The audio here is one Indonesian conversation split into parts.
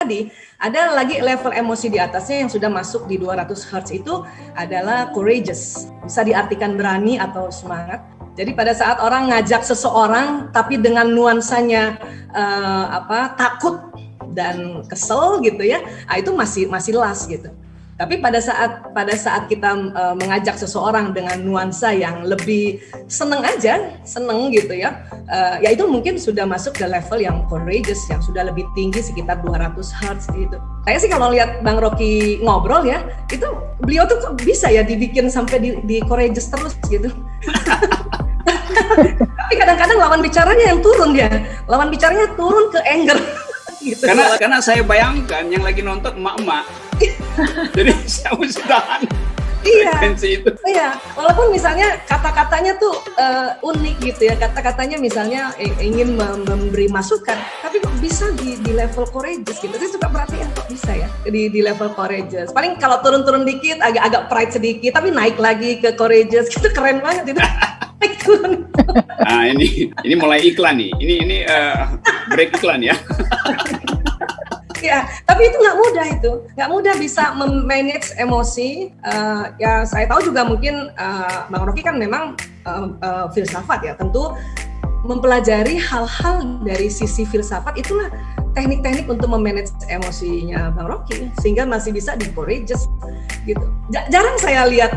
tadi, ada lagi level emosi di atasnya yang sudah masuk di 200 Hz itu adalah courageous. Bisa diartikan berani atau semangat. Jadi pada saat orang ngajak seseorang tapi dengan nuansanya takut dan kesel gitu ya, itu masih las gitu. Tapi pada saat kita mengajak seseorang dengan nuansa yang lebih seneng gitu ya, ya itu mungkin sudah masuk ke level yang courageous, yang sudah lebih tinggi sekitar 200 Hz gitu. Saya sih kalau lihat Bang Rocky ngobrol ya, itu beliau tuh kok bisa ya dibikin sampai di courageous terus gitu. Tapi kadang-kadang lawan bicaranya yang turun ke anger. Gitu. Karena saya bayangkan yang lagi nonton emak-emak. Jadi saya mesti tahan. Iya, walaupun misalnya kata-katanya tuh unik gitu ya, kata-katanya misalnya ingin memberi masukan, tapi kok bisa di level courageous gitu. Saya suka perhatian kok bisa ya di level courageous. Paling kalau turun-turun dikit, agak pride sedikit, tapi naik lagi ke courageous, itu keren banget itu. Naik turun. Nah ini mulai iklan nih, ini break iklan ya. Ya, tapi itu nggak mudah bisa memanage emosi. Ya saya tahu juga mungkin Bang Rocky kan memang filsafat ya, tentu mempelajari hal-hal dari sisi filsafat itulah teknik-teknik untuk memanage emosinya Bang Rocky sehingga masih bisa di courageous gitu. Jarang saya lihat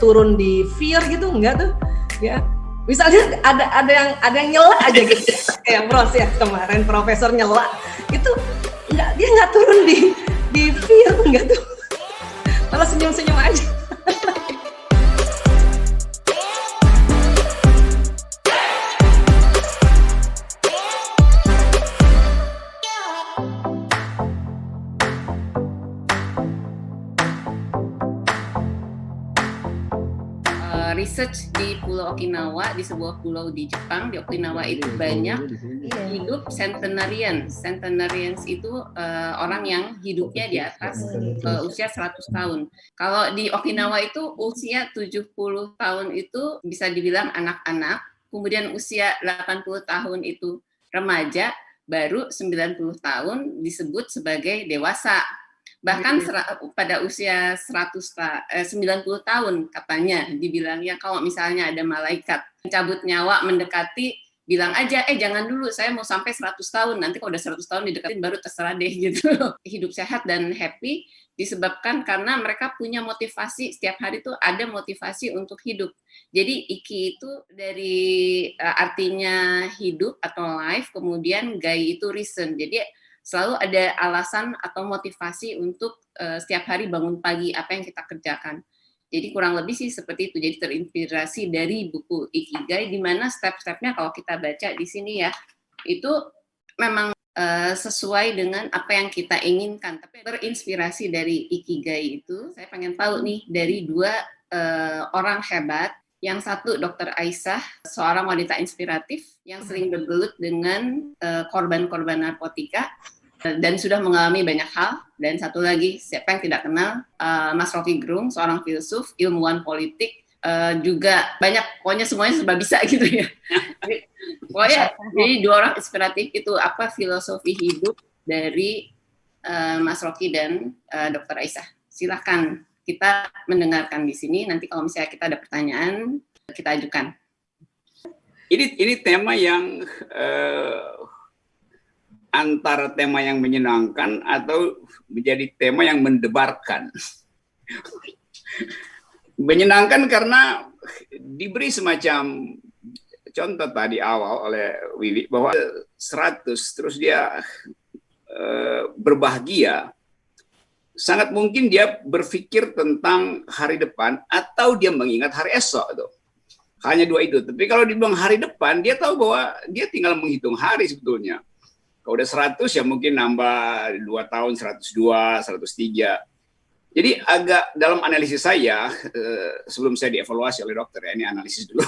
turun di fear gitu, enggak tuh ya. Misalnya ada yang nyela aja gitu kayak Bros ya kemarin profesor nyela itu dia nggak turun di fear, nggak tuh, malah senyum-senyum aja. Research di Pulau Okinawa, di sebuah pulau di Jepang, di Okinawa itu banyak hidup centenarians. Centenarians itu orang yang hidupnya di atas usia 100 tahun. Kalau di Okinawa itu usia 70 tahun itu bisa dibilang anak-anak, kemudian usia 80 tahun itu remaja, baru 90 tahun disebut sebagai dewasa. Bahkan pada usia 90 tahun katanya dibilangnya kalau misalnya ada malaikat mencabut nyawa mendekati, bilang aja jangan dulu, saya mau sampai 100 tahun, nanti kalau udah 100 tahun didekatin baru terserah deh gitu. Hidup sehat dan happy disebabkan karena mereka punya motivasi, setiap hari tuh ada motivasi untuk hidup. Jadi iki itu dari artinya hidup atau life, kemudian gai itu reason. Jadi selalu ada alasan atau motivasi untuk setiap hari bangun pagi, apa yang kita kerjakan. Jadi kurang lebih sih seperti itu. Jadi terinspirasi dari buku Ikigai, di mana step-stepnya kalau kita baca di sini ya, itu memang sesuai dengan apa yang kita inginkan. Tapi terinspirasi dari Ikigai itu, saya pengen tahu nih dari dua orang hebat. Yang satu Dr. Aisyah, seorang wanita inspiratif yang sering bergelut dengan korban-korban narkotika dan sudah mengalami banyak hal. Dan satu lagi, siapa yang tidak kenal, Mas Rocky Gerung, seorang filsuf, ilmuwan politik, juga banyak, pokoknya semuanya serba bisa gitu ya. Pokoknya jadi dua orang inspiratif itu apa filosofi hidup dari Mas Rocky dan Dr. Aisyah. Silakan kita mendengarkan di sini. Nanti kalau misalnya kita ada pertanyaan, kita ajukan. Ini tema yang antara tema yang menyenangkan atau menjadi tema yang mendebarkan. Menyenangkan karena diberi semacam contoh tadi awal oleh Wiwi bahwa 100 terus dia berbahagia. Sangat mungkin dia berpikir tentang hari depan atau dia mengingat hari esok tuh. Hanya dua itu. Tapi kalau dibilang hari depan, dia tahu bahwa dia tinggal menghitung hari sebetulnya. Kalau udah 100 ya mungkin nambah 2 tahun, 102, 103. Jadi agak dalam analisis saya, sebelum saya dievaluasi oleh dokter ya, ini analisis dulu.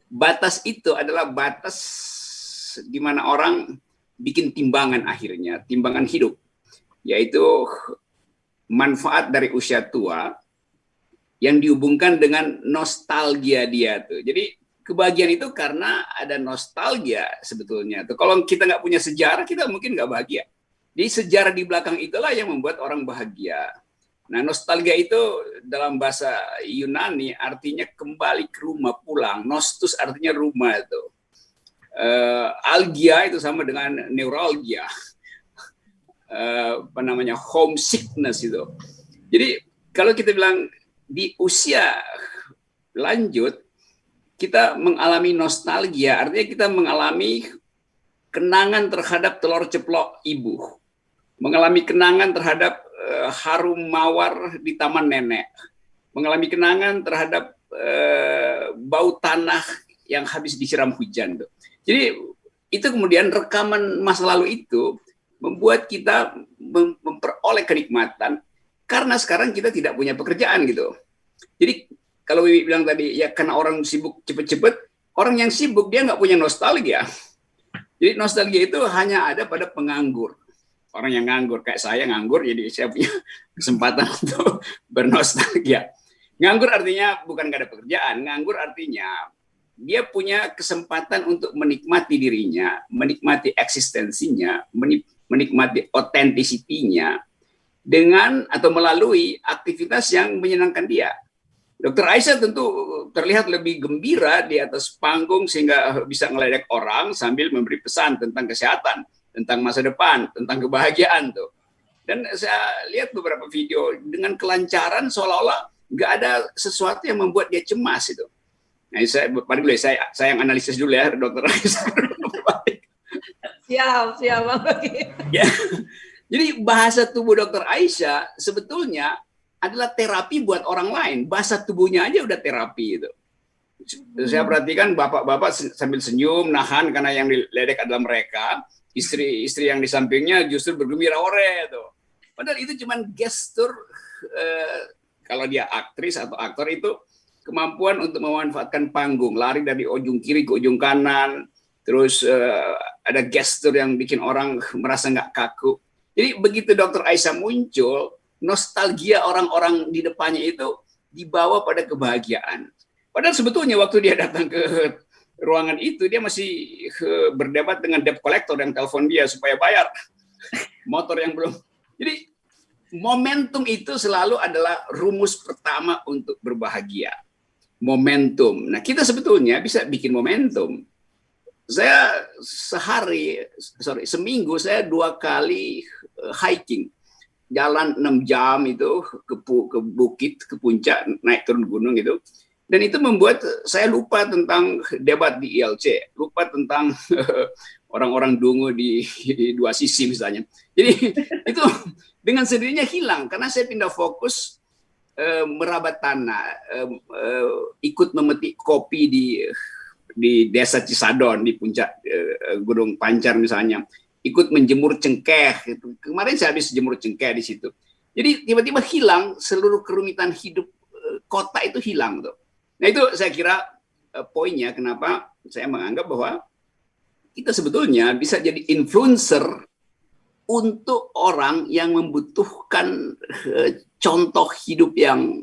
Batas itu adalah batas di mana orang bikin timbangan akhirnya, timbangan hidup. Yaitu manfaat dari usia tua yang dihubungkan dengan nostalgia dia tuh. Jadi kebahagiaan itu karena ada nostalgia sebetulnya. Tuh kalau kita nggak punya sejarah, kita mungkin nggak bahagia. Jadi sejarah di belakang itulah yang membuat orang bahagia. Nah, nostalgia itu dalam bahasa Yunani artinya kembali ke rumah, pulang. Nostus artinya rumah itu. Algia itu sama dengan neuralgia. Apa namanya, homesickness itu. Jadi kalau kita bilang di usia lanjut, kita mengalami nostalgia, artinya kita mengalami kenangan terhadap telur ceplok ibu. Mengalami kenangan terhadap harum mawar di taman nenek, mengalami kenangan terhadap bau tanah yang habis disiram hujan. Jadi itu kemudian rekaman masa lalu itu membuat kita memperoleh kenikmatan karena sekarang kita tidak punya pekerjaan gitu. Jadi kalau Wiwi bilang tadi ya karena orang sibuk cepet-cepet, orang yang sibuk dia nggak punya nostalgia. Jadi nostalgia itu hanya ada pada penganggur. Orang yang nganggur, kayak saya nganggur, jadi saya punya kesempatan untuk bernostalgia. Nganggur artinya bukan gak ada pekerjaan, nganggur artinya dia punya kesempatan untuk menikmati dirinya, menikmati eksistensinya, menikmati otentisitinya dengan atau melalui aktivitas yang menyenangkan dia. Dr. Aisyah tentu terlihat lebih gembira di atas panggung sehingga bisa ngeledek orang sambil memberi pesan tentang kesehatan, tentang masa depan, tentang kebahagiaan tuh. Dan saya lihat beberapa video dengan kelancaran seolah-olah nggak ada sesuatu yang membuat dia cemas itu. Nah, saya yang analisis dulu ya, Dokter Aisyah. Siap. Ya. Jadi bahasa tubuh Dokter Aisyah sebetulnya adalah terapi buat orang lain. Bahasa tubuhnya aja udah terapi itu. Saya perhatikan bapak-bapak sambil senyum, nahan karena yang diledek adalah mereka. Istri yang di sampingnya justru bergembira ore tuh. Padahal itu cuma gestur kalau dia aktris atau aktor itu kemampuan untuk memanfaatkan panggung, lari dari ujung kiri ke ujung kanan, terus ada gestur yang bikin orang merasa nggak kaku. Jadi begitu Dr. Aisyah muncul, nostalgia orang-orang di depannya itu dibawa pada kebahagiaan. Padahal sebetulnya waktu dia datang ke ruangan itu dia masih berdebat dengan debt collector yang telepon dia supaya bayar motor yang belum. Jadi momentum itu selalu adalah rumus pertama untuk berbahagia. Momentum. Nah, kita sebetulnya bisa bikin momentum. Saya seminggu saya 2 kali hiking. Jalan 6 jam itu ke bukit, ke puncak, naik turun gunung itu. Dan itu membuat saya lupa tentang debat di ILC, lupa tentang orang-orang dungu di dua sisi misalnya. Jadi itu dengan sendirinya hilang karena saya pindah fokus merabat tanah, ikut memetik kopi di desa Cisadon di puncak Gunung Pancar misalnya, ikut menjemur cengkeh. Kemarin saya habis jemur cengkeh di situ. Jadi tiba-tiba hilang seluruh kerumitan hidup kota itu hilang tuh. Nah itu saya kira poinnya kenapa saya menganggap bahwa kita sebetulnya bisa jadi influencer untuk orang yang membutuhkan contoh hidup yang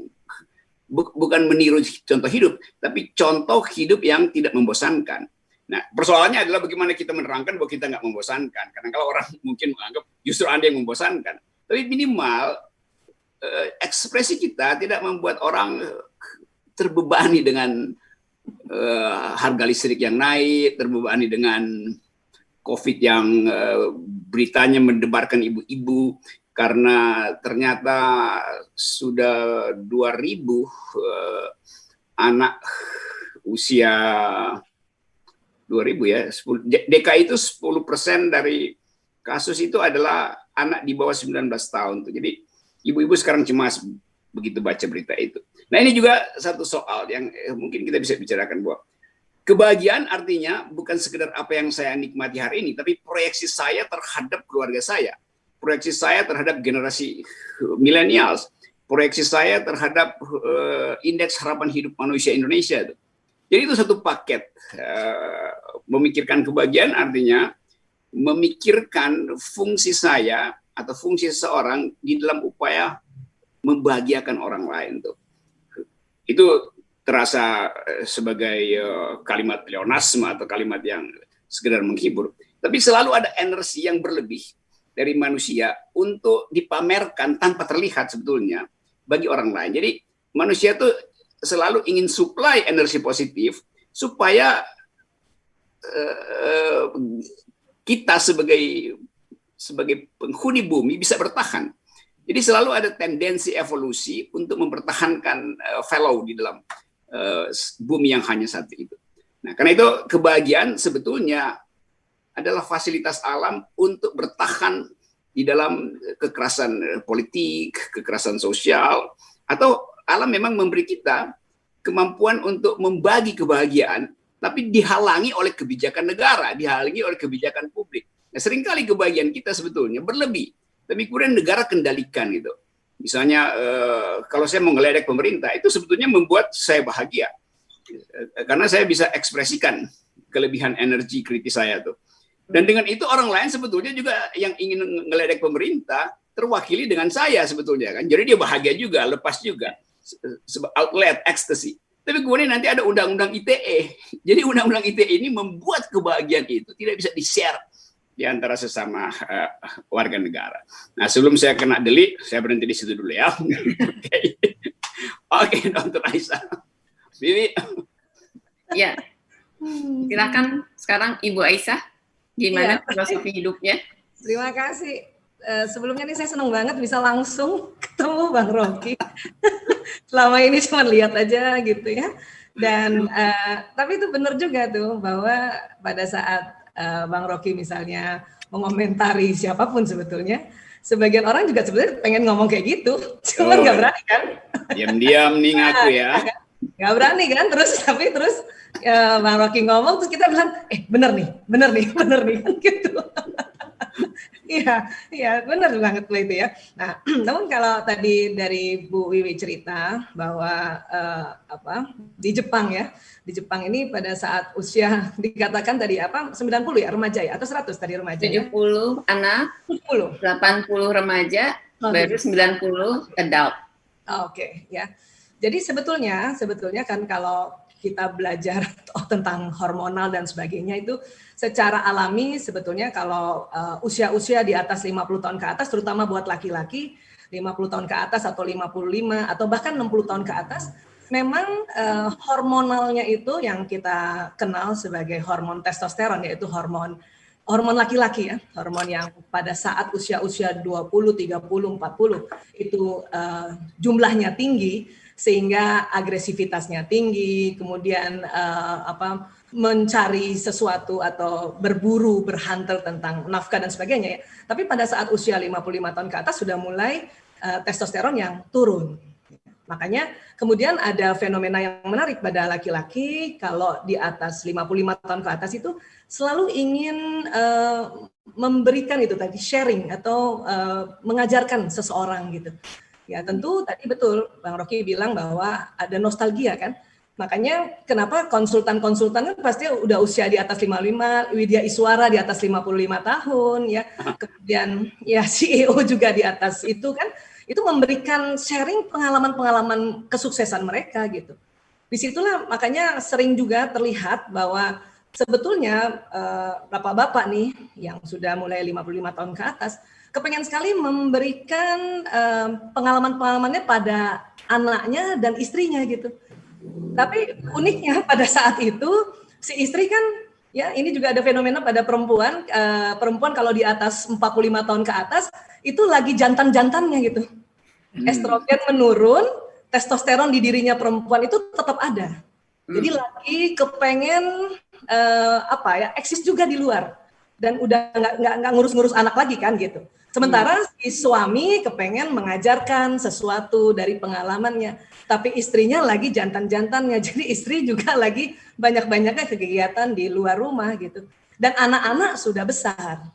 bukan meniru contoh hidup, tapi contoh hidup yang tidak membosankan. Nah persoalannya adalah bagaimana kita menerangkan bahwa kita nggak membosankan. Karena kalau orang mungkin menganggap justru Anda yang membosankan. Tapi minimal ekspresi kita tidak membuat orang terbebani dengan harga listrik yang naik, terbebani dengan COVID yang beritanya mendebarkan ibu-ibu karena ternyata sudah 2.000 anak usia 2.000 ya, DKI itu 10% dari kasus itu adalah anak di bawah 19 tahun. Jadi ibu-ibu sekarang cemas begitu baca berita itu. Nah ini juga satu soal yang mungkin kita bisa bicarakan bahwa kebahagiaan artinya bukan sekedar apa yang saya nikmati hari ini, tapi proyeksi saya terhadap keluarga saya, proyeksi saya terhadap generasi milenials, proyeksi saya terhadap indeks harapan hidup manusia Indonesia. Jadi itu satu paket. Memikirkan kebahagiaan artinya memikirkan fungsi saya atau fungsi seseorang di dalam upaya membahagiakan orang lain tuh. Itu terasa sebagai kalimat pleonasme atau kalimat yang sekedar menghibur. Tapi selalu ada energi yang berlebih dari manusia untuk dipamerkan tanpa terlihat sebetulnya bagi orang lain. Jadi manusia tuh selalu ingin supply energi positif supaya kita sebagai penghuni bumi bisa bertahan. Jadi selalu ada tendensi evolusi untuk mempertahankan fellow di dalam bumi yang hanya satu itu. Nah, karena itu kebahagiaan sebetulnya adalah fasilitas alam untuk bertahan di dalam kekerasan politik, kekerasan sosial, atau alam memang memberi kita kemampuan untuk membagi kebahagiaan, tapi dihalangi oleh kebijakan negara, dihalangi oleh kebijakan publik. Nah, seringkali kebahagiaan kita sebetulnya berlebih, tapi kemudian negara kendalikan gitu. Misalnya kalau saya mau ngeledek pemerintah, itu sebetulnya membuat saya bahagia. Karena saya bisa ekspresikan kelebihan energi kritis saya tuh. Dan dengan itu orang lain sebetulnya juga yang ingin ngeledek pemerintah terwakili dengan saya sebetulnya kan. Jadi dia bahagia juga, lepas juga. Outlet, ekstasi. Tapi kemudian nanti ada undang-undang ITE. Jadi undang-undang ITE ini membuat kebahagiaan itu tidak bisa di-share di antara sesama warga negara. Nah, sebelum saya kena delik, saya berhenti di situ dulu ya. Oke, Dr. Aisyah. Bibi. Ya, silakan sekarang Ibu Aisyah, gimana filosofi hidupnya? Terima kasih. Sebelumnya nih saya senang banget bisa langsung ketemu Bang Rocky. Selama ini cuma lihat aja gitu ya. Dan tapi itu benar juga tuh bahwa pada saat Bang Rocky misalnya mengomentari siapapun sebetulnya, sebagian orang juga sebenarnya pengen ngomong kayak gitu, cuman nggak berani kan? Diam-diam nih ngaku ya. Nggak berani kan? Terus Bang Rocky ngomong, terus kita bilang, bener nih kan gitu. Iya, benar banget itu ya. Nah, namun kalau tadi dari Bu Wiwi cerita bahwa di Jepang ya, di Jepang ini pada saat usia dikatakan tadi 90 ya remaja ya atau 100 tadi remaja 70 ya? anak, 70. 80 remaja, baru 90 adult. Oke, ya. Jadi sebetulnya kan kalau kita belajar tentang hormonal dan sebagainya itu secara alami sebetulnya kalau usia-usia di atas 50 tahun ke atas, terutama buat laki-laki 50 tahun ke atas atau 55 atau bahkan 60 tahun ke atas, memang hormonalnya itu yang kita kenal sebagai hormon testosteron, yaitu hormon laki-laki ya, hormon yang pada saat usia-usia 20, 30, 40 itu jumlahnya tinggi, sehingga agresivitasnya tinggi, kemudian mencari sesuatu atau berburu, berhantel tentang nafkah dan sebagainya ya. Tapi pada saat usia 55 tahun ke atas sudah mulai testosteron yang turun. Makanya kemudian ada fenomena yang menarik pada laki-laki kalau di atas 55 tahun ke atas itu selalu ingin memberikan itu tadi sharing atau mengajarkan seseorang gitu. Ya tentu tadi betul Bang Rocky bilang bahwa ada nostalgia kan. Makanya kenapa konsultan-konsultan kan pasti udah usia di atas 55, Widya Iswara di atas 55 tahun ya. Kemudian ya CEO juga di atas itu kan, itu memberikan sharing pengalaman-pengalaman kesuksesan mereka gitu. Disitulah makanya sering juga terlihat bahwa sebetulnya bapak-bapak nih yang sudah mulai 55 tahun ke atas kepengen sekali memberikan pengalaman-pengalamannya pada anaknya dan istrinya gitu. Tapi uniknya pada saat itu si istri kan ya ini juga ada fenomena pada perempuan, perempuan kalau di atas 45 tahun ke atas itu lagi jantan-jantannya gitu. Estrogen menurun, testosteron di dirinya perempuan itu tetap ada. Jadi lagi kepengen eksis juga di luar dan udah nggak ngurus-ngurus anak lagi kan gitu. Sementara si suami kepengen mengajarkan sesuatu dari pengalamannya, tapi istrinya lagi jantan-jantannya. Jadi istri juga lagi banyak-banyaknya kegiatan di luar rumah gitu. Dan anak-anak sudah besar.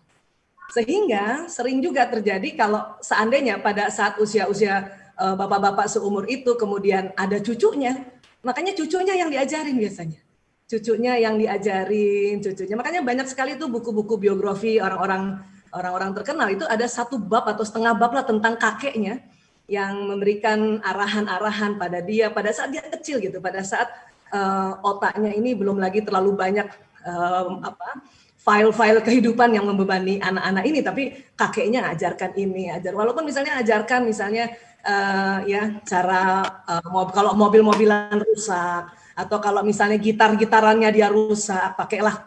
Sehingga sering juga terjadi kalau seandainya pada saat usia-usia bapak-bapak seumur itu kemudian ada cucunya, makanya cucunya yang diajarin biasanya. Makanya banyak sekali tuh buku-buku biografi orang-orang terkenal itu ada satu bab atau setengah bab lah tentang kakeknya yang memberikan arahan-arahan pada dia pada saat dia kecil gitu, pada saat otaknya ini belum lagi terlalu banyak file-file kehidupan yang membebani anak-anak ini, tapi kakeknya ajarkan ini, walaupun misalnya ajarkan ya cara kalau mobil-mobilan rusak, atau kalau misalnya gitar-gitarannya dia rusak, pakailah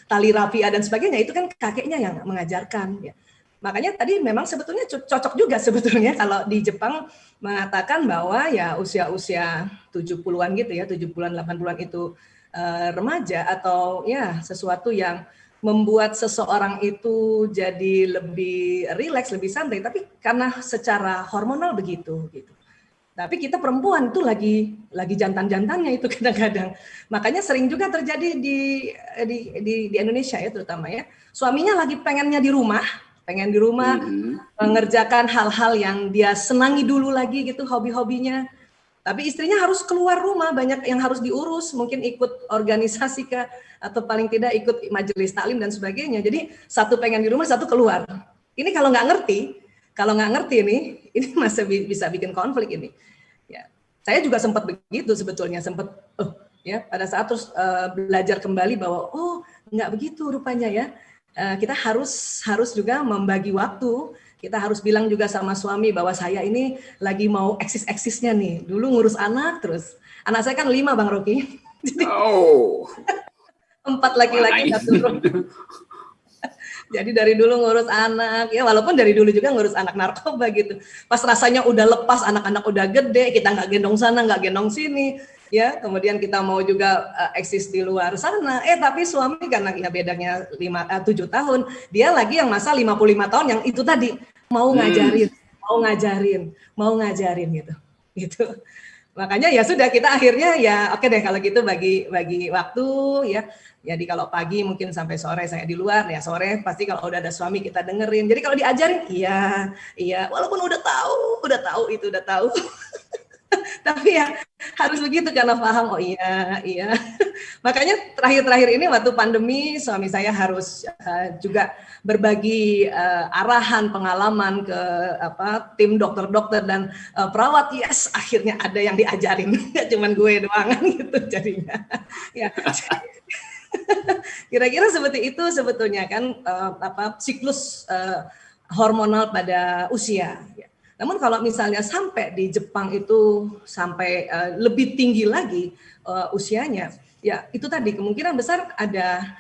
tali rapia dan sebagainya, itu kan kakeknya yang mengajarkan ya. Makanya tadi memang sebetulnya cocok juga sebetulnya kalau di Jepang mengatakan bahwa ya usia-usia 70-an gitu ya, 70-an 80-an itu remaja, atau ya sesuatu yang membuat seseorang itu jadi lebih rileks, lebih santai, tapi karena secara hormonal begitu gitu. Tapi kita perempuan itu lagi jantan-jantannya itu kadang-kadang. Makanya sering juga terjadi di Indonesia ya terutama ya. Suaminya lagi pengen di rumah mengerjakan hal-hal yang dia senangi dulu lagi gitu, hobi-hobinya. Tapi istrinya harus keluar rumah, banyak yang harus diurus, mungkin ikut organisasi kah, atau paling tidak ikut majelis taklim dan sebagainya. Jadi satu pengen di rumah, satu keluar. Ini kalau nggak ngerti nih, ini masih bisa bikin konflik ini. Ya, saya juga sempat begitu sebetulnya, ya pada saat terus belajar kembali bahwa nggak begitu rupanya ya. Kita harus juga membagi waktu. Kita harus bilang juga sama suami bahwa saya ini lagi mau eksis-eksisnya nih. Dulu ngurus anak terus. Anak saya kan 5 Bang Rocky. Jadi 4 laki-laki, 1 perempuan. Jadi dari dulu ngurus anak, ya walaupun dari dulu juga ngurus anak narkoba gitu. Pas rasanya udah lepas, anak-anak udah gede, kita nggak gendong sana, nggak gendong sini. Ya, kemudian kita mau juga eksis di luar sana. Tapi suami karena ya bedanya 7 tahun, dia lagi yang masa 55 tahun yang itu tadi mau ngajarin gitu. Makanya ya sudah, kita akhirnya ya oke deh kalau gitu bagi waktu ya. Jadi kalau pagi mungkin sampai sore saya di luar, ya sore pasti kalau udah ada suami kita dengerin. Jadi kalau diajarin iya walaupun udah tahu. Tapi ya harus begitu karena paham, iya. Makanya terakhir-terakhir ini waktu pandemi suami saya harus juga berbagi arahan, pengalaman ke tim dokter-dokter dan perawat. Yes, akhirnya ada yang diajarin, nggak cuma gue doang gitu jadinya. Ya. Kira-kira seperti itu sebetulnya kan siklus hormonal pada usia. Ya. Namun kalau misalnya sampai di Jepang itu sampai lebih tinggi lagi usianya, ya itu tadi kemungkinan besar ada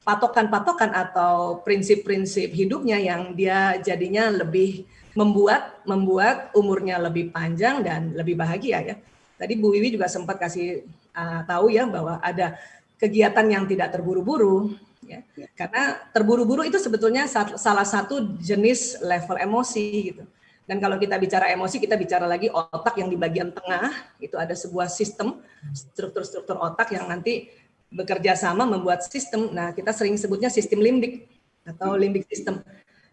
patokan-patokan atau prinsip-prinsip hidupnya yang dia jadinya lebih membuat umurnya lebih panjang dan lebih bahagia ya. Tadi Bu Wiwi juga sempat kasih tahu ya bahwa ada kegiatan yang tidak terburu-buru. Ya. Karena terburu-buru itu sebetulnya salah satu jenis level emosi gitu. Dan kalau kita bicara emosi, kita bicara lagi otak yang di bagian tengah, itu ada sebuah sistem, struktur otak yang nanti bekerja sama membuat sistem. Nah, kita sering sebutnya sistem limbik atau limbic system.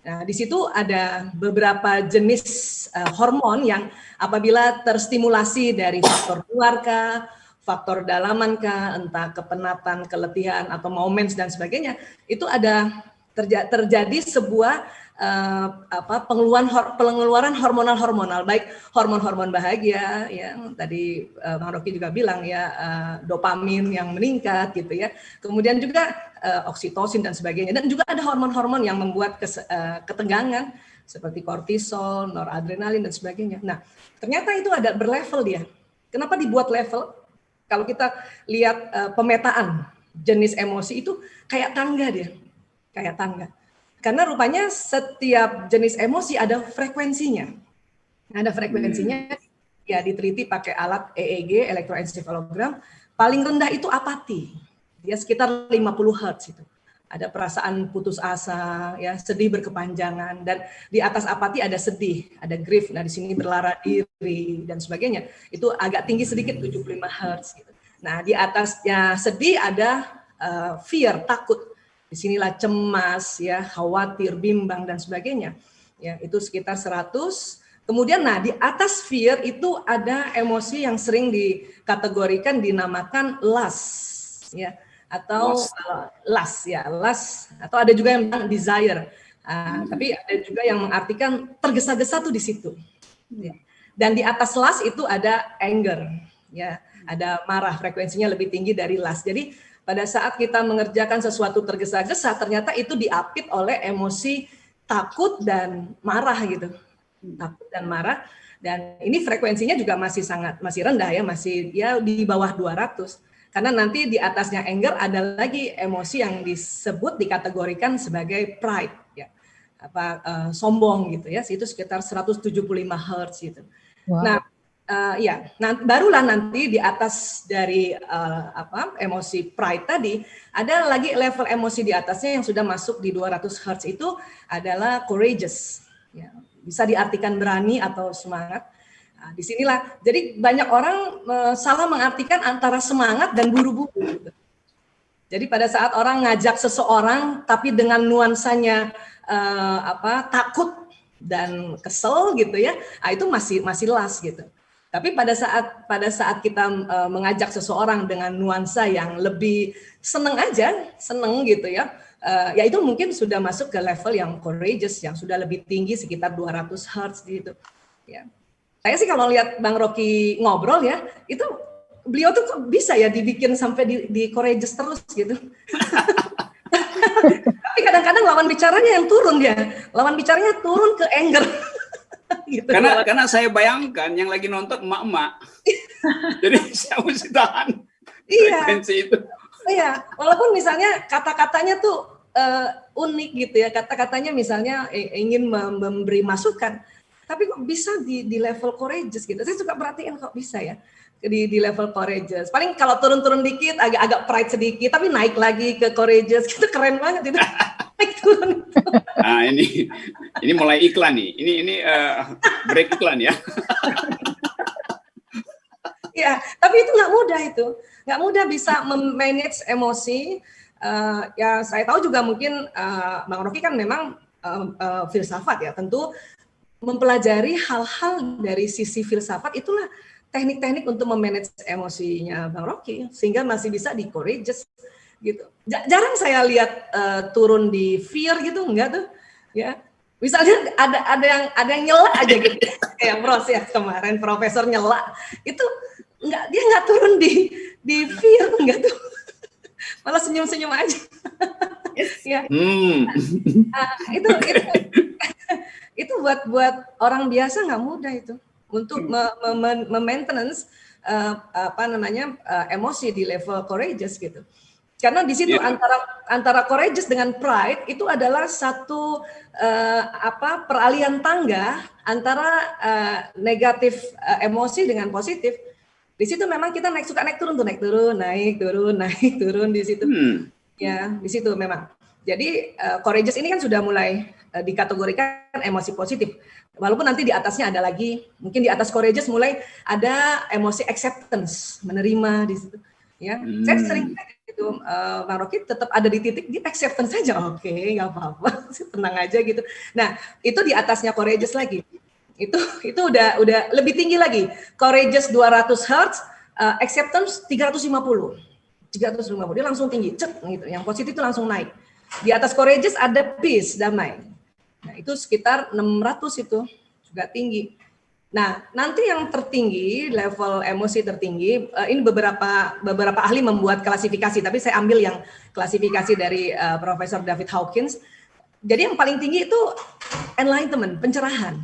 Nah, di situ ada beberapa jenis hormon yang apabila terstimulasi dari faktor luar kah, faktor dalaman kah, entah kepenatan, keletihan, atau moments dan sebagainya, itu ada terjadi sebuah pengeluaran hormonal, baik hormon bahagia, ya tadi Bang Rocky juga bilang ya, dopamin yang meningkat gitu ya, kemudian juga oksitosin dan sebagainya, dan juga ada hormon-hormon yang membuat ketegangan seperti kortisol, noradrenalin dan sebagainya. Nah, ternyata itu ada berlevel dia. Kenapa dibuat level? Kalau kita lihat pemetaan jenis emosi itu kayak tangga dia, kayak tangga. Karena rupanya setiap jenis emosi ada frekuensinya. Ada frekuensinya, ya diteliti pakai alat EEG, elektroencephalogram. Paling rendah itu apati, dia sekitar 50 Hz itu. Ada perasaan putus asa, ya sedih berkepanjangan, dan di atas apati ada sedih, ada grief. Nah di sini berlara diri dan sebagainya. Itu agak tinggi sedikit, 75 Hz. Gitu. Nah di atasnya sedih ada fear, takut. Disinilah cemas, ya khawatir, bimbang dan sebagainya. Ya itu sekitar 100. Kemudian, nah di atas fear itu ada emosi yang sering dikategorikan dinamakan lust, ya atau lust, atau ada juga yang bilang desire. Tapi ada juga yang mengartikan tergesa-gesa tuh di situ. Ya. Dan di atas lust itu ada anger, ya ada marah, frekuensinya lebih tinggi dari lust. Jadi pada saat kita mengerjakan sesuatu tergesa-gesa, ternyata itu diapit oleh emosi takut dan marah gitu. Takut dan marah, dan ini frekuensinya juga masih rendah ya, masih ya di bawah 200. Karena nanti di atasnya anger ada lagi emosi yang dikategorikan sebagai pride ya. Sombong gitu ya. Itu sekitar 175 Hz gitu. Wow. Nah, barulah nanti di atas dari emosi pride tadi ada lagi level emosi di atasnya yang sudah masuk di 200 Hz itu adalah courageous. Ya, bisa diartikan berani atau semangat. Nah, disinilah, jadi banyak orang salah mengartikan antara semangat dan buru-buru. Gitu. Jadi pada saat orang ngajak seseorang, tapi dengan nuansanya takut dan kesel gitu ya, itu masih las gitu. Tapi pada saat kita mengajak seseorang dengan nuansa yang lebih seneng gitu ya, ya itu mungkin sudah masuk ke level yang courageous, yang sudah lebih tinggi sekitar 200 Hz gitu. Ya. Saya sih kalau lihat Bang Rocky ngobrol ya, itu beliau tuh kok bisa ya dibikin sampai di courageous terus gitu. Tapi kadang-kadang lawan bicaranya yang turun dia. Lawan bicaranya turun ke anger. Gitu. Karena saya bayangkan yang lagi nonton emak-emak. Jadi saya mesti tahan frekuensi itu. Iya, walaupun misalnya kata-katanya tuh unik gitu ya. Kata-katanya misalnya ingin memberi masukan. Tapi kok bisa di level courageous gitu. Saya suka perhatiin kok bisa ya di level courageous. Paling kalau turun-turun dikit agak pride sedikit, tapi naik lagi ke courageous. Itu keren banget itu. Naik turun. Nah, ini mulai iklan nih. Ini break iklan ya. Ya, tapi itu nggak mudah itu. Nggak mudah bisa memanage emosi. Ya saya tahu juga mungkin Bang Rocky kan memang filsafat ya. Tentu mempelajari hal-hal dari sisi filsafat itulah teknik-teknik untuk memanage emosinya Bang Rocky sehingga masih bisa di courageous gitu. Jarang saya lihat turun di fear gitu, enggak tuh ya. Misalnya ada yang nyela aja gitu kayak Bros ya kemarin profesor nyela itu dia nggak turun di fear enggak tuh. Malah senyum-senyum aja. Ya. Itu buat orang biasa nggak mudah itu untuk maintenance emosi di level courageous gitu. Karena di situ antara courageous dengan pride itu adalah satu peralihan tangga antara negatif emosi dengan positif. Di situ memang kita suka naik turun naik turun di situ. Ya, di situ memang. Jadi courageous ini kan sudah mulai dikategorikan emosi positif. Walaupun nanti di atasnya ada lagi, mungkin di atas courageous mulai ada emosi acceptance, menerima di situ. Ya, saya sering itu Bang Rocky tetap ada di titik di acceptance saja, oke, nggak apa-apa, tenang aja gitu. Nah, itu di atasnya courageous lagi. Itu udah lebih tinggi lagi. Courageous 200 Hz, acceptance 350. Dia langsung tinggi, cet gitu. Yang positif itu langsung naik. Di atas courageous ada peace, damai. Nah, itu sekitar 600 itu juga tinggi. Nah, nanti yang tertinggi, level emosi tertinggi, ini beberapa ahli membuat klasifikasi, tapi saya ambil yang klasifikasi dari Profesor David Hawkins. Jadi yang paling tinggi itu enlightenment, pencerahan.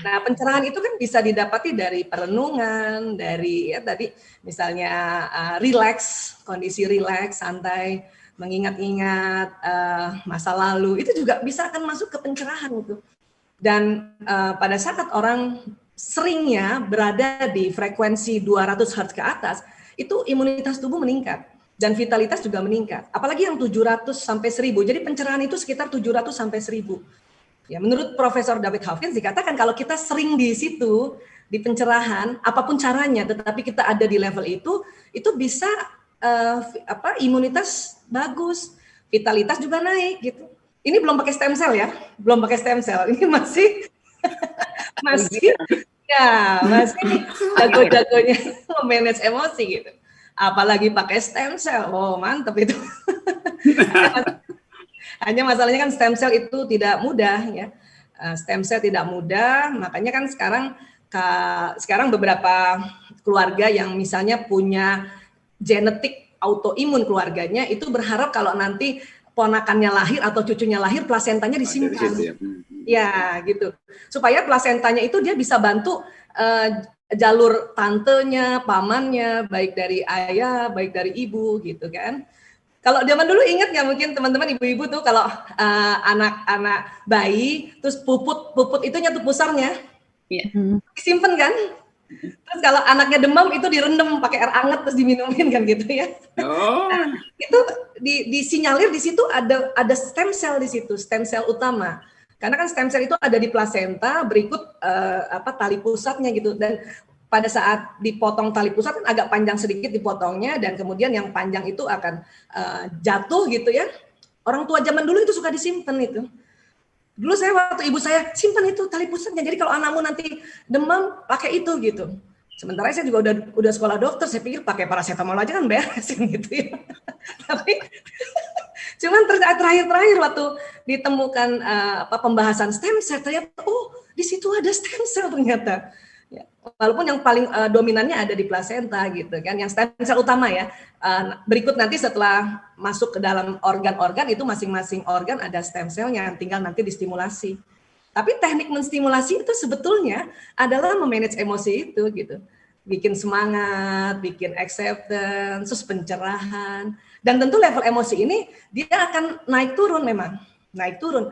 Nah, pencerahan itu kan bisa didapati dari perenungan, dari ya tadi misalnya relax, kondisi relax, santai, mengingat-ingat masa lalu, itu juga bisa akan masuk ke pencerahan itu. Dan pada saat orang seringnya berada di frekuensi 200 Hz ke atas, itu imunitas tubuh meningkat dan vitalitas juga meningkat. Apalagi yang 700 sampai 1000. Jadi pencerahan itu sekitar 700 sampai 1000. Ya, menurut Profesor David Hawkins dikatakan kalau kita sering di situ, di pencerahan, apapun caranya, tetapi kita ada di level itu bisa imunitas bagus, vitalitas juga naik gitu. Ini belum pakai stem cell ya, belum pakai stem cell. Ini masih jago-jagonya manage emosi gitu. Apalagi pakai stem cell, oh mantep itu. Hanya masalahnya kan stem cell itu tidak mudah ya. Stem cell tidak mudah, makanya kan sekarang beberapa keluarga yang misalnya punya genetik autoimun keluarganya itu berharap kalau nanti ponakannya lahir atau cucunya lahir, plasentanya disimpan. Ya, gitu. Supaya plasentanya itu dia bisa bantu jalur tantenya, pamannya, baik dari ayah, baik dari ibu, gitu kan. Kalau zaman dulu ingat nggak mungkin teman-teman ibu-ibu tuh kalau anak-anak bayi, terus puput itunya tuh pusarnya, disimpan kan? Terus kalau anaknya demam itu direndam pakai air hangat terus diminumin kan gitu ya. Nah, itu disinyalir di situ ada stem cell di situ, stem cell utama. Karena kan stem cell itu ada di plasenta, berikut tali pusatnya gitu. Dan pada saat dipotong tali pusat kan agak panjang sedikit dipotongnya, dan kemudian yang panjang itu akan jatuh gitu ya. Orang tua zaman dulu itu suka disimpan itu. Dulu saya waktu ibu saya simpan itu tali pusatnya. Jadi kalau anakmu nanti demam pakai itu gitu. Sementara saya juga udah sekolah dokter, saya pikir pakai paracetamol aja kan beres gitu ya. Tapi cuman terakhir waktu ditemukan pembahasan stem cell, ternyata di situ ada stem cell ternyata. Ya, walaupun yang paling dominannya ada di plasenta gitu kan, yang stem cell utama ya. Berikut nanti setelah masuk ke dalam organ-organ itu masing-masing organ ada stem cell-nya, tinggal nanti distimulasi. Tapi teknik menstimulasi itu sebetulnya adalah memanage emosi itu gitu. Bikin semangat, bikin acceptance, terus pencerahan. Dan tentu level emosi ini dia akan naik turun memang, naik turun.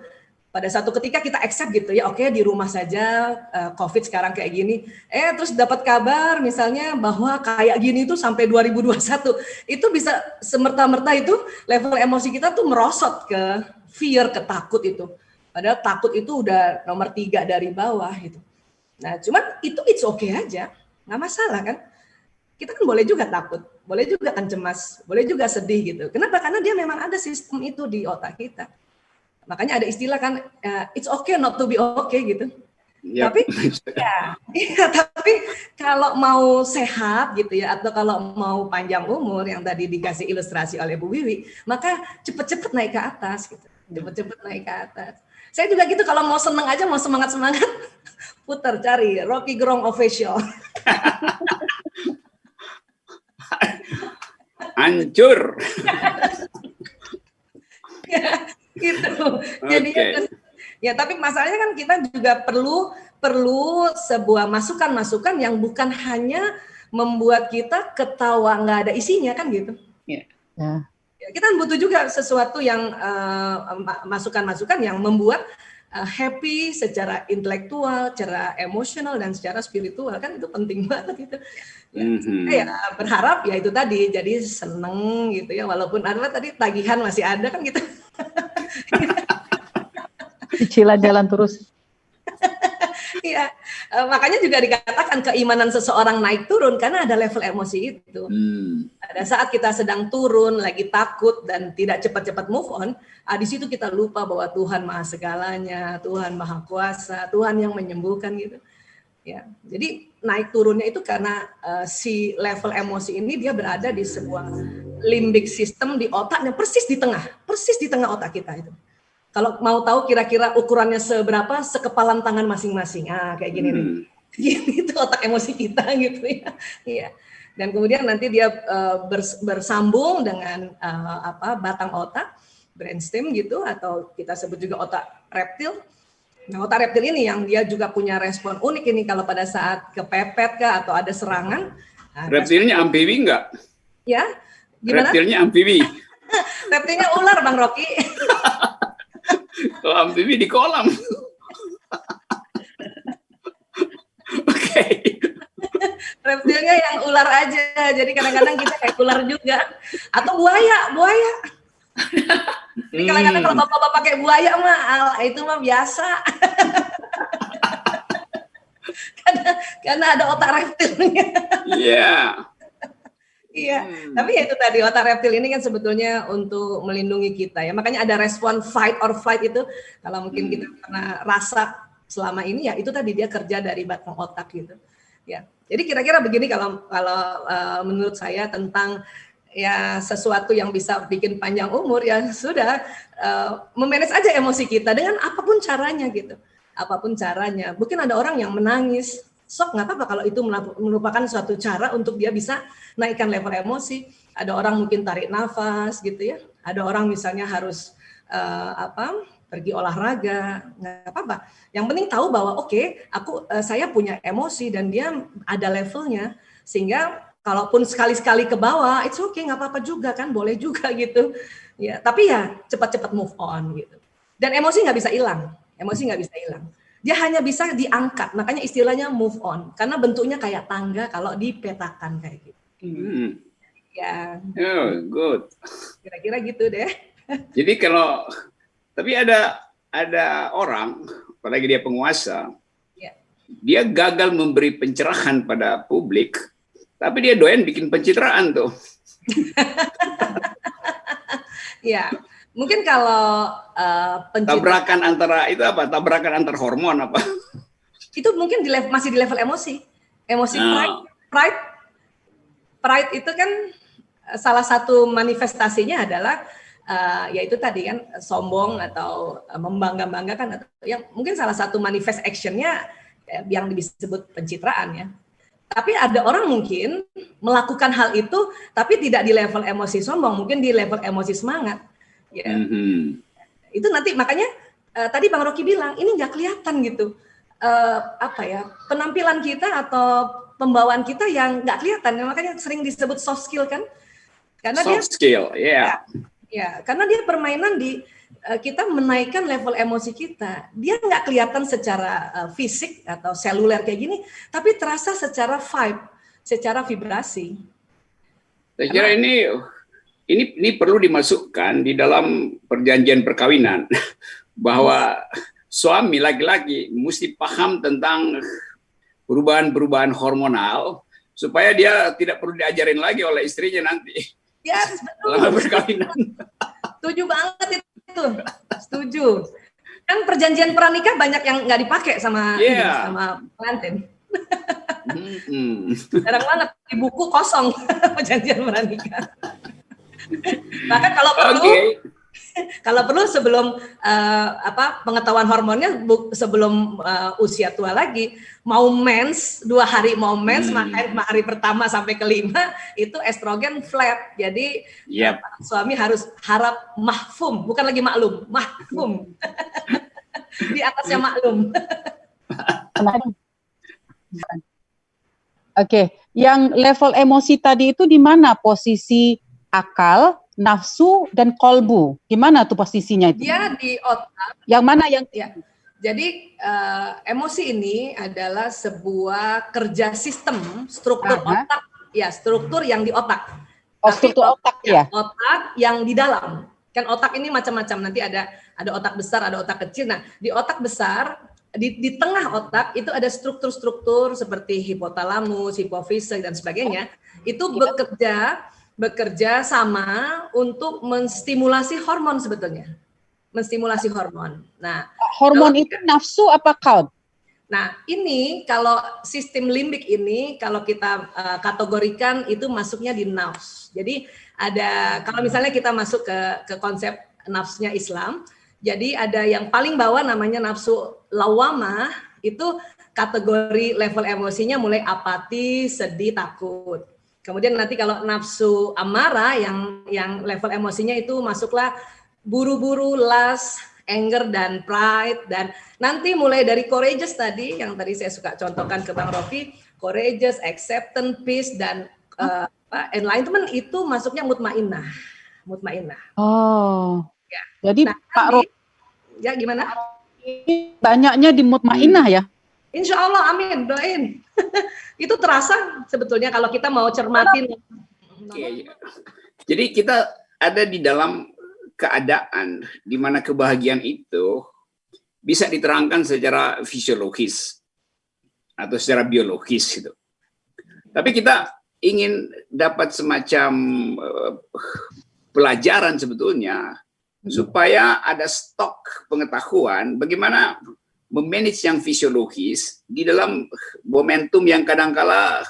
Pada satu ketika kita accept gitu ya, oke di rumah saja, COVID sekarang kayak gini, terus dapat kabar misalnya bahwa kayak gini tuh sampai 2021, itu bisa semerta-merta itu level emosi kita tuh merosot ke fear, ke takut itu. Padahal takut itu udah nomor 3 dari bawah gitu. Nah cuman itu it's okay aja, nggak masalah kan. Kita kan boleh juga takut, boleh juga kan cemas, boleh juga sedih gitu. Kenapa? Karena dia memang ada sistem itu di otak kita. Makanya ada istilah kan, it's okay not to be okay gitu. Yep. Tapi kalau mau sehat gitu ya, atau kalau mau panjang umur yang tadi dikasih ilustrasi oleh Bu Wiwi, maka cepet-cepet naik ke atas gitu. Cepet-cepet naik ke atas. Saya juga gitu, kalau mau seneng aja, mau semangat-semangat, putar cari Rocky Gerung Official. Hancur. Gitu. Jadi ya tapi masalahnya kan kita juga perlu sebuah masukan-masukan yang bukan hanya membuat kita ketawa nggak ada isinya kan gitu. Kita butuh juga sesuatu yang masukan-masukan yang membuat happy secara intelektual, secara emosional dan secara spiritual, kan itu penting banget gitu. Ya, berharap ya itu tadi jadi seneng gitu ya, walaupun ada tadi tagihan masih ada kan gitu. Cicilan jalan terus. Iya, makanya juga dikatakan keimanan seseorang naik turun karena ada level emosi itu. Pada saat kita sedang turun, lagi takut dan tidak cepat-cepat move on, di situ kita lupa bahwa Tuhan Maha Segalanya, Tuhan Maha Kuasa, Tuhan yang menyembuhkan gitu. Ya, jadi naik turunnya itu karena si level emosi ini dia berada di sebuah limbic system di otaknya, persis di tengah otak kita itu. Kalau mau tahu kira-kira ukurannya seberapa, sekepalan tangan masing-masing. Kayak gini nih. Gini itu otak emosi kita gitu ya. Iya. Dan kemudian nanti dia bersambung dengan batang otak, brainstem gitu, atau kita sebut juga otak reptil. Nah, otak reptil ini yang dia juga punya respon unik ini kalau pada saat kepepet kah atau ada serangan. Reptilnya amfibi enggak? Ya, gimana? Reptilnya amfibi. Reptilnya ular, Bang Rocky. Kalau amfibi di kolam. Oke. Reptilnya yang ular aja, jadi kadang-kadang kita kayak ular juga. Atau buaya. Jadi kadang-kadang kalau bapak-bapak pakai buaya mah, itu mah biasa. karena ada otak reptilnya. Iya. Iya, tapi ya itu tadi otak reptil ini kan sebetulnya untuk melindungi kita ya. Makanya ada respon fight or flight itu. Kalau mungkin kita pernah rasa selama ini ya itu tadi dia kerja dari batang otak gitu. Ya, jadi kira-kira begini kalau menurut saya tentang ya sesuatu yang bisa bikin panjang umur ya sudah memanage aja emosi kita dengan apapun caranya gitu. Apapun caranya. Mungkin ada orang yang menangis sok nggak apa-apa kalau itu merupakan suatu cara untuk dia bisa naikkan level emosi. Ada orang mungkin tarik nafas gitu ya, ada orang misalnya harus pergi olahraga, nggak apa-apa. Yang penting tahu bahwa saya punya emosi dan dia ada levelnya, sehingga kalaupun sekali-sekali ke bawah, it's okay, nggak apa-apa juga kan, boleh juga gitu. Ya, tapi ya cepat-cepat move on gitu. Dan emosi nggak bisa hilang, Dia hanya bisa diangkat, makanya istilahnya move on, karena bentuknya kayak tangga kalau dipetakan kayak gitu. Ya. Oh, good. Kira-kira gitu deh. Jadi tapi ada orang, apalagi dia penguasa, dia gagal memberi pencerahan pada publik, tapi dia doyan bikin pencitraan tuh. Ya, mungkin kalau tabrakan antar hormon apa? Itu mungkin masih di level emosi. Pride itu kan salah satu manifestasinya adalah yaitu tadi kan sombong atau membangga-banggakan, atau yang mungkin salah satu manifest actionnya yang disebut pencitraan ya. Tapi ada orang mungkin melakukan hal itu tapi tidak di level emosi sombong, mungkin di level emosi semangat. Ya. Itu nanti makanya tadi Bang Rocky bilang ini nggak kelihatan gitu. Penampilan kita atau pembawaan kita yang nggak kelihatan, makanya sering disebut soft skill kan, karena karena dia permainan di kita menaikkan level emosi kita, dia nggak kelihatan secara fisik atau seluler kayak gini, tapi terasa secara vibe, secara vibrasi. Saya kira ini perlu dimasukkan di dalam perjanjian perkawinan bahwa suami laki-laki mesti paham tentang perubahan-perubahan hormonal supaya dia tidak perlu diajarin lagi oleh istrinya nanti. Ya, betul. Lama berkawinan. Setuju banget itu. Setuju. Kan perjanjian pranikah banyak yang nggak dipakai sama pengantin. Jarang banget di buku kosong perjanjian pranikah. Bahkan kalau perlu sebelum pengetahuan hormonnya sebelum usia tua lagi, mau mens 2 hari mau mens, hari pertama sampai ke-5 itu estrogen flat. Jadi suami harap mahfum, bukan lagi maklum, mahfum. Di atasnya maklum. Oke, yang level emosi tadi itu di mana posisi akal, nafsu, dan kolbu? Gimana tuh posisinya itu? Dia di otak. Yang mana yang? Ya. Jadi emosi ini adalah sebuah kerja sistem struktur otak, ya struktur yang di otak. Struktur otak ya. Otak yang di dalam. Kan otak ini macam-macam. Nanti ada otak besar, ada otak kecil. Nah, di otak besar, di tengah otak itu ada struktur-struktur seperti hipotalamus, hipofisis dan sebagainya. Itu bekerja sama untuk menstimulasi hormon sebetulnya. Menstimulasi hormon. Nah, hormon itu nafsu apa kaud? Nah, ini kalau sistem limbik ini kalau kita kategorikan itu masuknya di nafs. Jadi kalau misalnya kita masuk ke konsep nafsunya Islam, jadi ada yang paling bawah namanya nafsu lawamah, itu kategori level emosinya mulai apati, sedih, takut. Kemudian nanti kalau nafsu amara yang level emosinya itu masuklah buru-buru, lust, anger dan pride, dan nanti mulai dari courageous tadi yang tadi saya suka contohkan ke Bang Rocky, courageous, acceptance, peace dan enlightenment itu masuknya mutmainnah. Oh. Ya. Jadi Pak Rocky ya gimana? Banyaknya di mutmainnah ya? Insya Allah, amin, doain. Itu terasa sebetulnya kalau kita mau cermatin. Jadi kita ada di dalam keadaan di mana kebahagiaan itu bisa diterangkan secara fisiologis atau secara biologis gitu. Tapi kita ingin dapat semacam pelajaran sebetulnya supaya ada stok pengetahuan bagaimana memanage yang fisiologis di dalam momentum yang kadangkala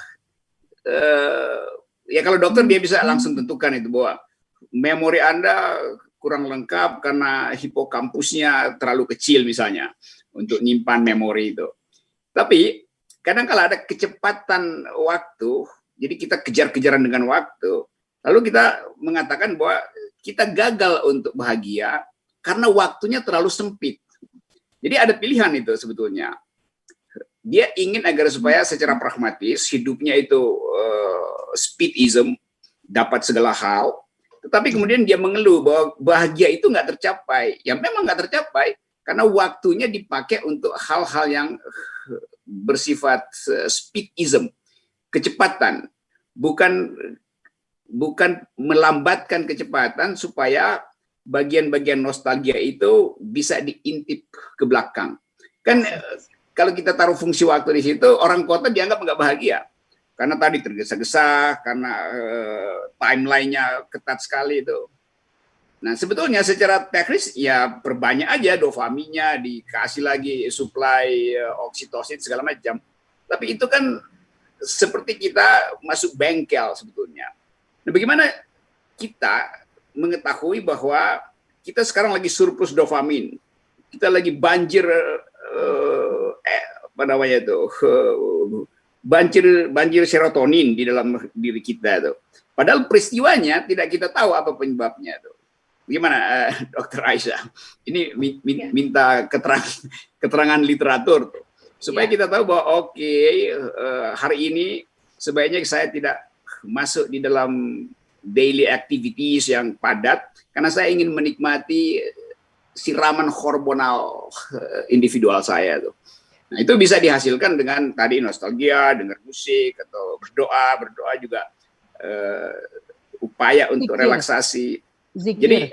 ya kalau dokter dia bisa langsung tentukan itu bahwa memori Anda kurang lengkap karena hipokampusnya terlalu kecil misalnya untuk nyimpan memori itu. Tapi kadang kalau ada kecepatan waktu, jadi kita kejar-kejaran dengan waktu, lalu kita mengatakan bahwa kita gagal untuk bahagia karena waktunya terlalu sempit. Jadi ada pilihan itu sebetulnya. Dia ingin agar supaya secara pragmatis hidupnya itu speedism, dapat segala hal, tetapi kemudian dia mengeluh bahwa bahagia itu nggak tercapai. Ya memang nggak tercapai karena waktunya dipakai untuk hal-hal yang bersifat speedism, kecepatan, bukan melambatkan kecepatan supaya bagian-bagian nostalgia itu bisa diintip ke belakang. Kan kalau kita taruh fungsi waktu di situ, orang kota dianggap nggak bahagia. Karena tadi tergesa-gesa, karena timeline-nya ketat sekali itu. Nah, sebetulnya secara teknis ya perbanyak aja dopaminnya, dikasih lagi suplai oksitosin segala macam. Tapi itu kan seperti kita masuk bengkel sebetulnya. Nah, bagaimana kita mengetahui bahwa kita sekarang lagi surplus dopamin, kita lagi banjir banjir serotonin di dalam diri kita tuh. Padahal peristiwanya tidak kita tahu apa penyebabnya tuh. Gimana Dr. Aisyah? Ini minta keterangan literatur tuh. Supaya kita tahu bahwa hari ini sebaiknya saya tidak masuk di dalam daily activities yang padat karena saya ingin menikmati siraman hormonal individual saya tuh. Nah, itu bisa dihasilkan dengan tadi nostalgia, dengar musik atau berdoa juga upaya untuk relaksasi. Jadi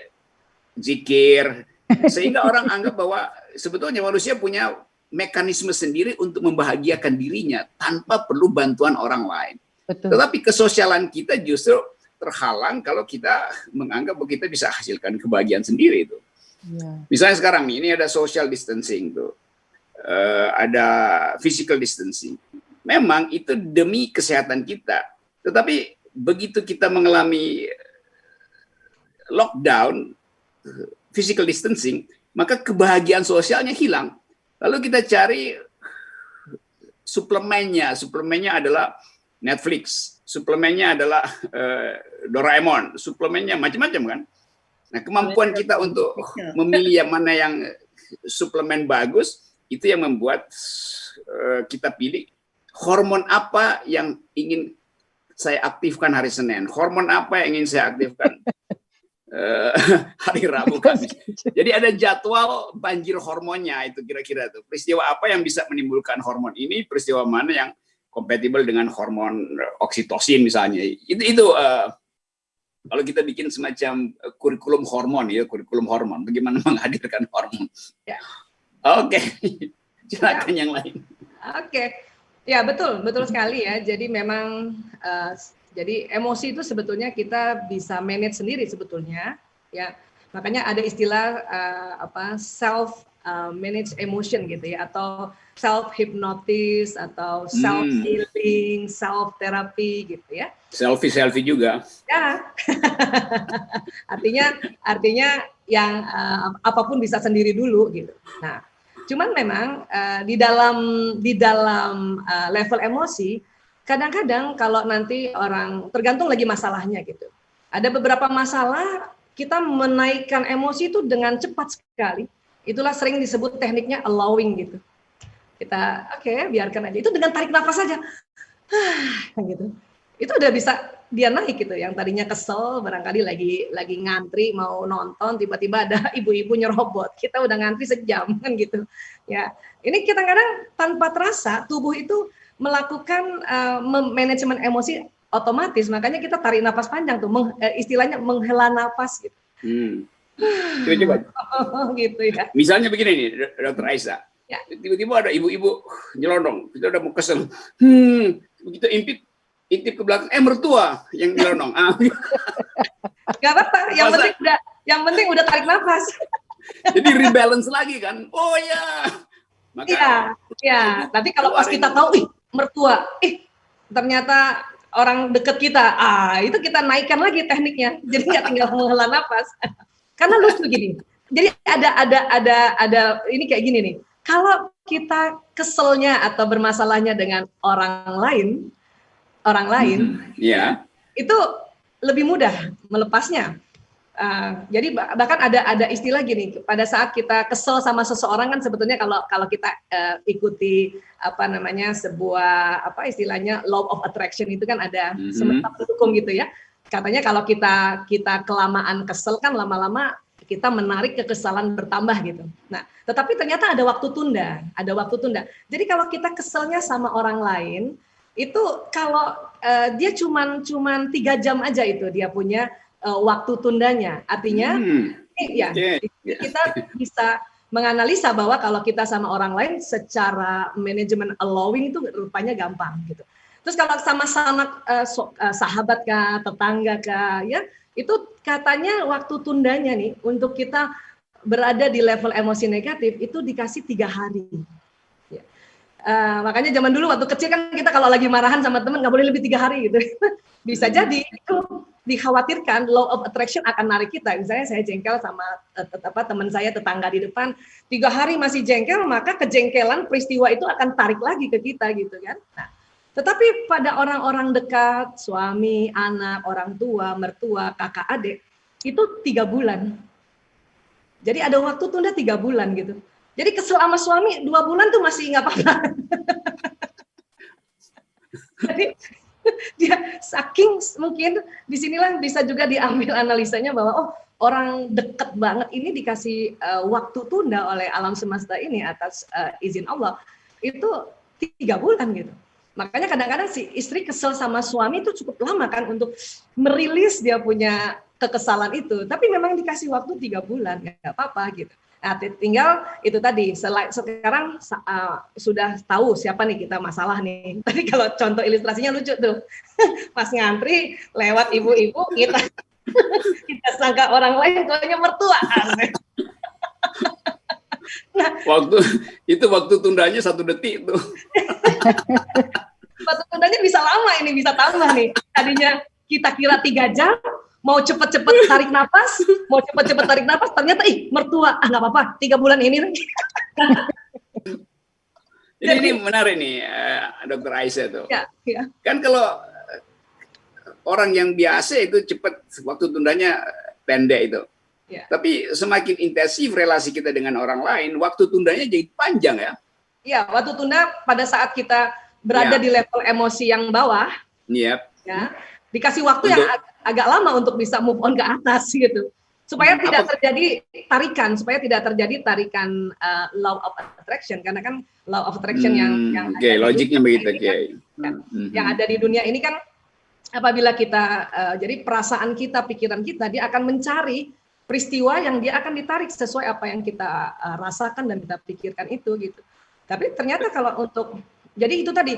zikir sehingga orang anggap bahwa sebetulnya manusia punya mekanisme sendiri untuk membahagiakan dirinya tanpa perlu bantuan orang lain. Betul. Tetapi kesosialan kita justru terhalang kalau kita menganggap bahwa kita bisa hasilkan kebahagiaan sendiri itu. Ya. Misalnya sekarang nih, ini ada social distancing tuh. Ada physical distancing. Memang itu demi kesehatan kita. Tetapi begitu kita mengalami lockdown, physical distancing, maka kebahagiaan sosialnya hilang. Lalu kita cari suplemennya. Suplemennya adalah Netflix. Suplemennya adalah Doraemon. Suplemennya macam-macam kan. Nah, kemampuan kita untuk memilih yang mana yang suplemen bagus, itu yang membuat kita pilih hormon apa yang ingin saya aktifkan hari Senin, hormon apa yang ingin saya aktifkan hari Rabu, Kamis. Jadi ada jadwal banjir hormonnya itu kira-kira tuh. Peristiwa apa yang bisa menimbulkan hormon ini, peristiwa mana yang kompatibel dengan hormon oksitosin misalnya. Itu kalau kita bikin semacam kurikulum hormon ya, kurikulum hormon, bagaimana menghadirkan hormon. Ya. Oke, silakan yang lain. Oke, ya betul sekali ya. Jadi memang, jadi emosi itu sebetulnya kita bisa manage sendiri sebetulnya, ya. Makanya ada istilah self manage emotion gitu ya, atau self hypnosis atau self healing, self therapy gitu ya. Selfie juga. Ya. artinya yang apapun bisa sendiri dulu gitu. Nah, cuman memang di dalam level emosi kadang-kadang kalau nanti orang tergantung lagi masalahnya gitu. Ada beberapa masalah kita menaikkan emosi itu dengan cepat sekali. Itulah sering disebut tekniknya allowing gitu. Kita biarkan aja. Itu dengan tarik nafas saja. Gitu. Itu udah bisa dia naik gitu. Yang tadinya kesel, barangkali lagi ngantri mau nonton, tiba-tiba ada ibu-ibu nyerobot. Kita udah ngantri sejam kan gitu. Ya, ini kita kadang tanpa terasa tubuh itu melakukan manajemen emosi otomatis. Makanya kita tarik nafas panjang tuh, istilahnya menghela nafas gitu. Coba. Gitu ya. Misalnya begini nih, Dr. Aisyah. Ya. Tiba-tiba ada ibu-ibu nyelonong, kita udah mau kesel. Begitu intip ke belakang, mertua yang nyelonong. Gak apa-apa, yang penting udah tarik nafas. Jadi rebalance lagi kan. Oh ya. Maka iya. Tapi kalau pas kita tahu, mertua, ternyata orang deket kita, itu kita naikkan lagi tekniknya. Jadi nggak tinggal menghela nafas. Karena lucu gini. Jadi ada ini kayak gini nih. Kalau kita keselnya atau bermasalahnya dengan orang lain, Ya. itu lebih mudah melepasnya. Jadi bahkan ada istilah gini, pada saat kita kesel sama seseorang kan sebetulnya kalau kita ikuti sebuah istilahnya law of attraction itu kan ada semesta pendukung gitu ya. Katanya kalau kita kelamaan kesel kan lama-lama kita menarik kekesalan bertambah gitu. Nah, tetapi ternyata ada waktu tunda. Jadi kalau kita keselnya sama orang lain, itu kalau dia cuman 3 jam aja itu dia punya waktu tundanya. Artinya kita bisa menganalisa bahwa kalau kita sama orang lain secara manajemen allowing itu rupanya gampang gitu. Terus kalau sama-sama sahabat kah, tetangga kah, ya itu katanya waktu tundanya nih untuk kita berada di level emosi negatif itu dikasih 3 hari. Ya. Makanya zaman dulu waktu kecil kan kita kalau lagi marahan sama teman nggak boleh lebih 3 hari gitu. Bisa jadi itu dikhawatirkan law of attraction akan narik kita. Misalnya saya jengkel sama teman saya tetangga di depan, 3 hari masih jengkel, maka kejengkelan peristiwa itu akan tarik lagi ke kita gitu kan. Nah, tetapi pada orang-orang dekat, suami, anak, orang tua, mertua, kakak, adik, itu 3 bulan. Jadi ada waktu tunda 3 bulan gitu. Jadi kesel sama suami 2 bulan tuh masih nggak apa-apa. Jadi dia saking mungkin disinilah bisa juga diambil analisanya bahwa orang dekat banget ini dikasih waktu tunda oleh alam semesta ini atas izin Allah itu 3 bulan gitu. Makanya kadang-kadang si istri kesel sama suami itu cukup lama kan untuk merilis dia punya kekesalan itu. Tapi memang dikasih waktu 3 bulan, nggak apa-apa gitu. Nah, tinggal itu tadi, sekarang sudah tahu siapa nih kita masalah nih. Tadi kalau contoh ilustrasinya lucu tuh. Pas ngantri, lewat ibu-ibu, kita sangka orang lain, taunya mertua. Nah, waktu tundanya 1 detik tuh. Waktu tundanya bisa lama ini, bisa tambah nih. Tadinya kita kira 3 jam, mau cepet-cepet tarik napas, ternyata mertua, nggak apa-apa, 3 bulan ini. Jadi ini menarik nih, Dr. Aisyah tuh. Ya. Kan kalau orang yang biasa itu cepat, waktu tundanya pendek itu. Ya. Tapi semakin intensif relasi kita dengan orang lain, waktu tundanya jadi panjang ya. Iya, waktu tunda pada saat kita berada di level emosi yang bawah, ya, dikasih waktu yang agak lama untuk bisa move on ke atas gitu, supaya tidak terjadi tarikan law of attraction, karena kan law of attraction yang logiknya begitu, yang ada di dunia ini kan apabila kita jadi perasaan kita, pikiran kita, dia akan mencari peristiwa yang dia akan ditarik sesuai apa yang kita rasakan dan kita pikirkan itu gitu. Tapi ternyata kalau jadi itu tadi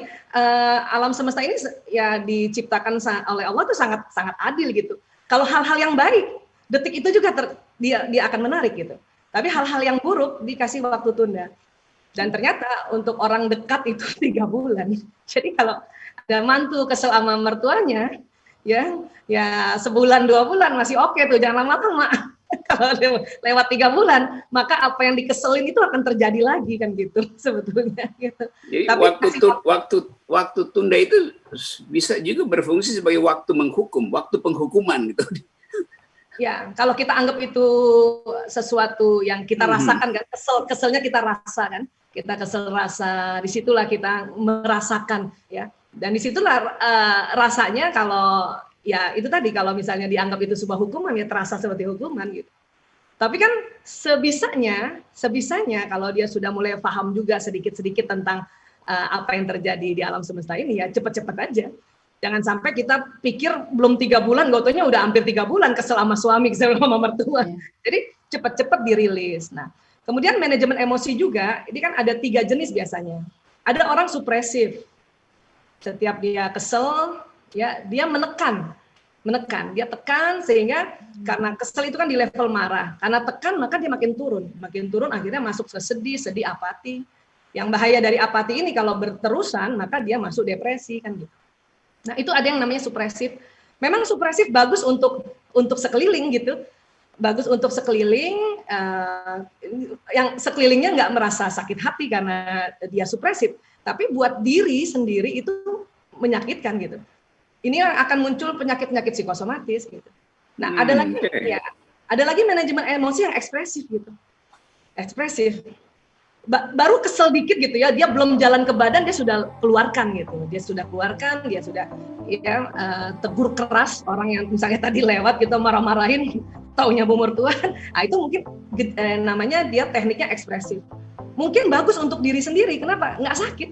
alam semesta ini ya diciptakan oleh Allah tuh sangat adil gitu. Kalau hal-hal yang baik detik itu juga dia akan menarik gitu. Tapi hal-hal yang buruk dikasih waktu tunda. Dan ternyata untuk orang dekat itu 3 bulan. Jadi kalau ada mantu kesel sama mertuanya, ya sebulan 2 bulan masih oke tuh, jangan lama-lama. Kalau lewat 3 bulan, maka apa yang dikeselin itu akan terjadi lagi kan gitu sebetulnya. Gitu. Jadi waktu tunda itu bisa juga berfungsi sebagai waktu menghukum, waktu penghukuman gitu. Ya, kalau kita anggap itu sesuatu yang kita rasakan, kan keselnya kita rasa kan, kita kesel rasa, disitulah kita merasakan ya, dan disitulah rasanya kalau ya itu tadi kalau misalnya dianggap itu sebuah hukuman ya terasa seperti hukuman gitu. Tapi kan sebisanya kalau dia sudah mulai paham juga sedikit-sedikit tentang apa yang terjadi di alam semesta ini ya cepat-cepat aja. Jangan sampai kita pikir belum 3 bulan, gotonya udah hampir 3 bulan kesel sama suami, kesel sama mertua. Jadi cepat-cepat dirilis. Nah, kemudian manajemen emosi juga, ini kan ada 3 jenis biasanya. Ada orang supresif. Setiap dia kesel, ya dia menekan, dia tekan sehingga karena kesel itu kan di level marah, karena tekan maka dia makin turun akhirnya masuk ke sedih, apati. Yang bahaya dari apati ini kalau berterusan maka dia masuk depresi kan gitu. Nah itu ada yang namanya supresif. Memang supresif bagus untuk sekeliling gitu, bagus untuk sekeliling, yang sekelilingnya nggak merasa sakit hati karena dia supresif, tapi buat diri sendiri itu menyakitkan gitu. Ini akan muncul penyakit-penyakit psikosomatis gitu. Nah, ada lagi manajemen emosi yang ekspresif gitu. Ekspresif. Baru kesel dikit gitu ya, dia belum jalan ke badan dia sudah keluarkan gitu. Dia sudah tegur keras orang yang misalnya tadi lewat gitu marah-marahin, taunya bu mertuan. Nah, itu mungkin namanya dia tekniknya ekspresif. Mungkin bagus untuk diri sendiri, kenapa? Nggak sakit,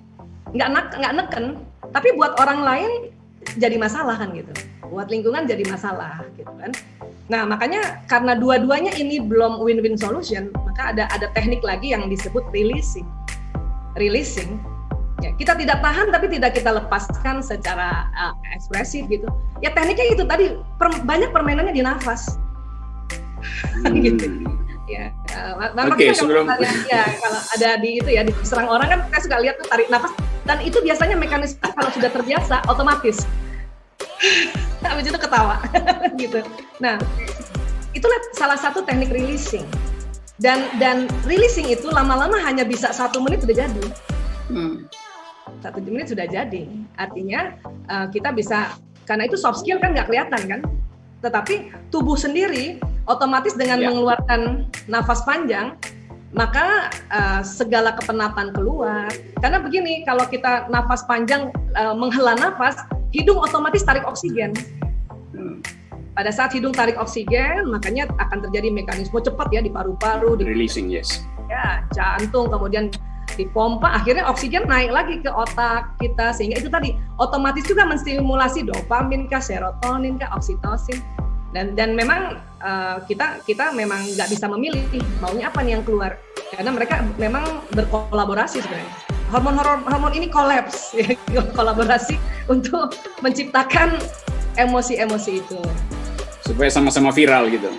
nggak neken. Tapi buat orang lain jadi masalah kan gitu. Buat lingkungan jadi masalah gitu kan. Nah, makanya karena dua-duanya ini belum win-win solution, maka ada teknik lagi yang disebut releasing. Ya, kita tidak tahan tapi tidak kita lepaskan secara ekspresif gitu. Ya tekniknya itu tadi banyak permainannya di nafas. Gitu. Ya, Oke, sebelum kalau ada di itu ya diserang orang kan kita suka lihat tuh tarik nafas dan itu biasanya mekanisme kalau sudah terbiasa otomatis. Habis itu ketawa gitu. Nah, itulah salah satu teknik releasing. Dan releasing itu lama-lama hanya bisa 1 menit sudah jadi. 1 menit sudah jadi. Artinya kita bisa, karena itu soft skill kan nggak kelihatan kan. Tetapi tubuh sendiri otomatis dengan mengeluarkan nafas panjang, maka segala kepenatan keluar. Karena begini, kalau kita nafas panjang menghela nafas, hidung otomatis tarik oksigen. Pada saat hidung tarik oksigen, makanya akan terjadi mekanisme cepat ya di paru-paru, di releasing, yes. Ya, jantung, kemudian dipompa, akhirnya oksigen naik lagi ke otak kita, sehingga itu tadi otomatis juga menstimulasi dopamin kah, serotonin kah, oksitosin. Dan memang kita memang nggak bisa memilih maunya apa nih yang keluar, karena mereka memang berkolaborasi sebenarnya. Hormon ini kolaps, kolaborasi untuk menciptakan emosi-emosi itu. Supaya sama-sama viral gitu.